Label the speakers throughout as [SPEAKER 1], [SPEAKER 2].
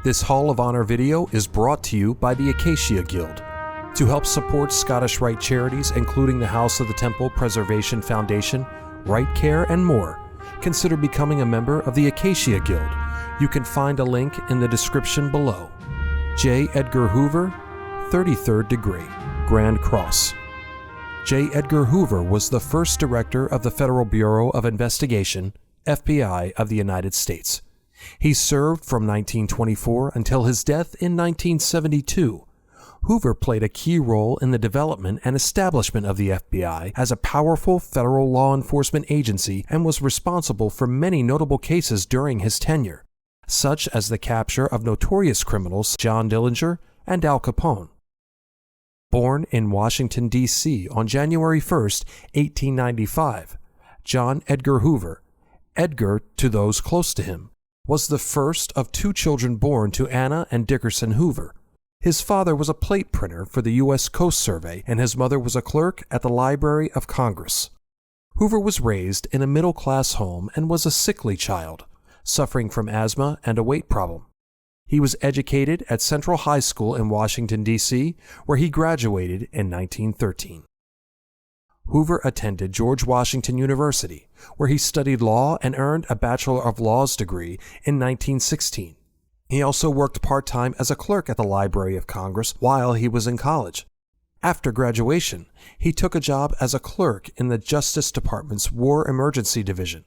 [SPEAKER 1] This Hall of Honor video is brought to you by the Acacia Guild. To help support Scottish Rite charities, including the House of the Temple Preservation Foundation, Rite Care, and more, consider becoming a member of the Acacia Guild. You can find a link in the description below. J. Edgar Hoover, 33rd degree, Grand Cross. J. Edgar Hoover was the first director of the Federal Bureau of Investigation, FBI, of the United States. He served from 1924 until his death in 1972. Hoover played a key role in the development and establishment of the FBI as a powerful federal law enforcement agency and was responsible for many notable cases during his tenure, such as the capture of notorious criminals John Dillinger and Al Capone. Born in Washington, D.C. on January 1, 1895, John Edgar Hoover, Edgar to those close to him, was the first of two children born to Anna and Dickerson Hoover. His father was a plate printer for the U.S. Coast Survey, and his mother was a clerk at the Library of Congress. Hoover was raised in a middle-class home and was a sickly child, suffering from asthma and a weight problem. He was educated at Central High School in Washington, D.C., where he graduated in 1913. Hoover attended George Washington University, where he studied law and earned a Bachelor of Laws degree in 1916. He also worked part-time as a clerk at the Library of Congress while he was in college. After graduation, he took a job as a clerk in the Justice Department's War Emergency Division.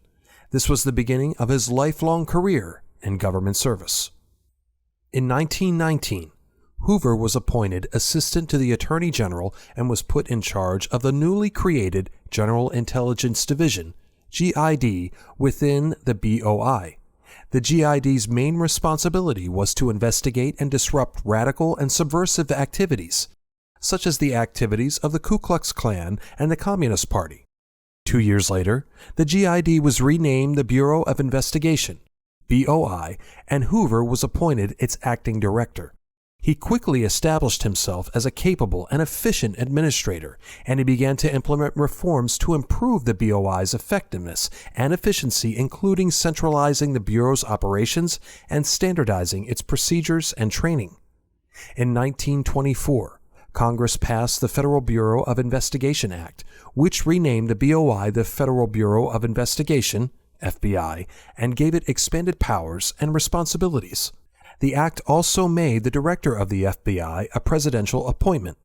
[SPEAKER 1] This was the beginning of his lifelong career in government service. In 1919, Hoover was appointed Assistant to the Attorney General and was put in charge of the newly created General Intelligence Division, GID, within the BOI. The GID's main responsibility was to investigate and disrupt radical and subversive activities, such as the activities of the Ku Klux Klan and the Communist Party. 2 years later, the GID was renamed the Bureau of Investigation, BOI, and Hoover was appointed its acting director. He quickly established himself as a capable and efficient administrator, and he began to implement reforms to improve the BOI's effectiveness and efficiency, including centralizing the Bureau's operations and standardizing its procedures and training. In 1924, Congress passed the Federal Bureau of Investigation Act, which renamed the BOI the Federal Bureau of Investigation, FBI, and gave it expanded powers and responsibilities. The act also made the director of the FBI a presidential appointment.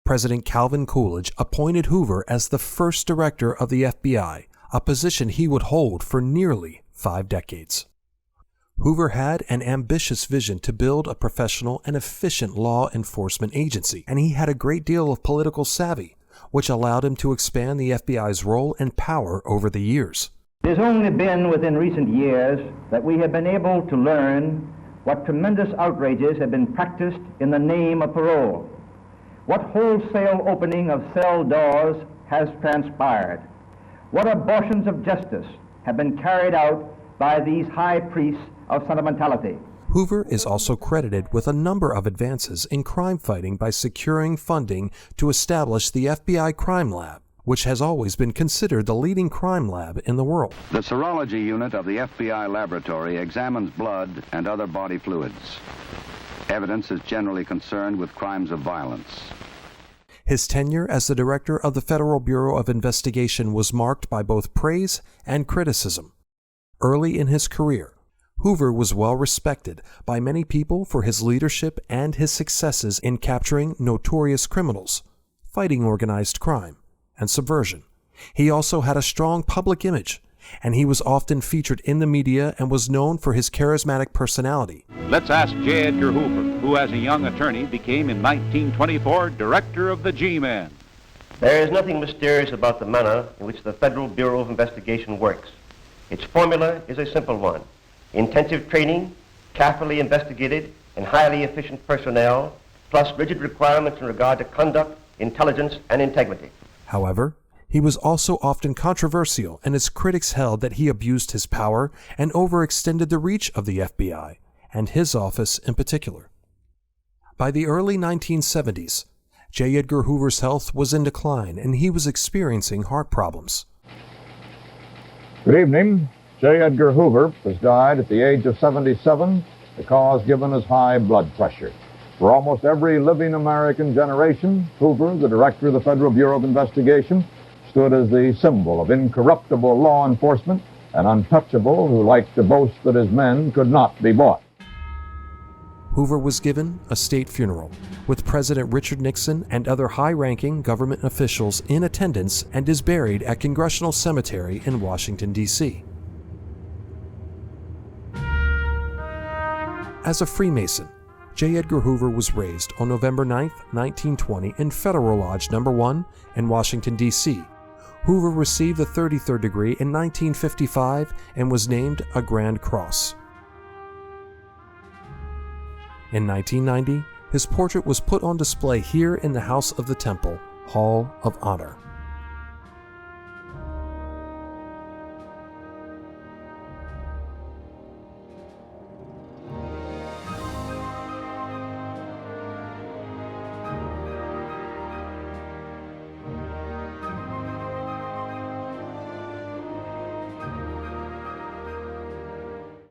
[SPEAKER 1] President Calvin Coolidge appointed Hoover as the first director of the FBI, a position he would hold for nearly 5 decades. Hoover had an ambitious vision to build a professional and efficient law enforcement agency, and he had a great deal of political savvy, which allowed him to expand the FBI's role and power over the years.
[SPEAKER 2] It has only been within recent years that we have been able to learn what tremendous outrages have been practiced in the name of parole. What wholesale opening of cell doors has transpired. What abortions of justice have been carried out by these high priests of sentimentality.
[SPEAKER 1] Hoover is also credited with a number of advances in crime fighting by securing funding to establish the FBI Crime Lab, which has always been considered the leading crime lab in the world.
[SPEAKER 3] The serology unit of the FBI laboratory examines blood and other body fluids. Evidence is generally concerned with crimes of violence.
[SPEAKER 1] His tenure as the director of the Federal Bureau of Investigation was marked by both praise and criticism. Early in his career, Hoover was well respected by many people for his leadership and his successes in capturing notorious criminals, fighting organized crime, and subversion. He also had a strong public image, and he was often featured in the media and was known for his charismatic personality.
[SPEAKER 4] Let's ask J. Edgar Hoover, who as a young attorney became in 1924 director of the G-Man.
[SPEAKER 5] There is nothing mysterious about the manner in which the Federal Bureau of Investigation works. Its formula is a simple one. Intensive training, carefully investigated and highly efficient personnel, plus rigid requirements in regard to conduct, intelligence, and integrity.
[SPEAKER 1] However, he was also often controversial, and his critics held that he abused his power and overextended the reach of the FBI, and his office in particular. By the early 1970s, J. Edgar Hoover's health was in decline, and he was experiencing heart problems.
[SPEAKER 6] Good evening. J. Edgar Hoover has died at the age of 77 the cause given as high blood pressure. For almost every living American generation, Hoover, the director of the Federal Bureau of Investigation, stood as the symbol of incorruptible law enforcement, an untouchable who liked to boast that his men could not be bought.
[SPEAKER 1] Hoover was given a state funeral, with President Richard Nixon and other high-ranking government officials in attendance, and is buried at Congressional Cemetery in Washington, D.C. As a Freemason, J. Edgar Hoover was raised on November 9, 1920 in Federal Lodge No. 1 in Washington, D.C. Hoover received the 33rd degree in 1955 and was named a Grand Cross. In 1990, his portrait was put on display here in the House of the Temple, Hall of Honor.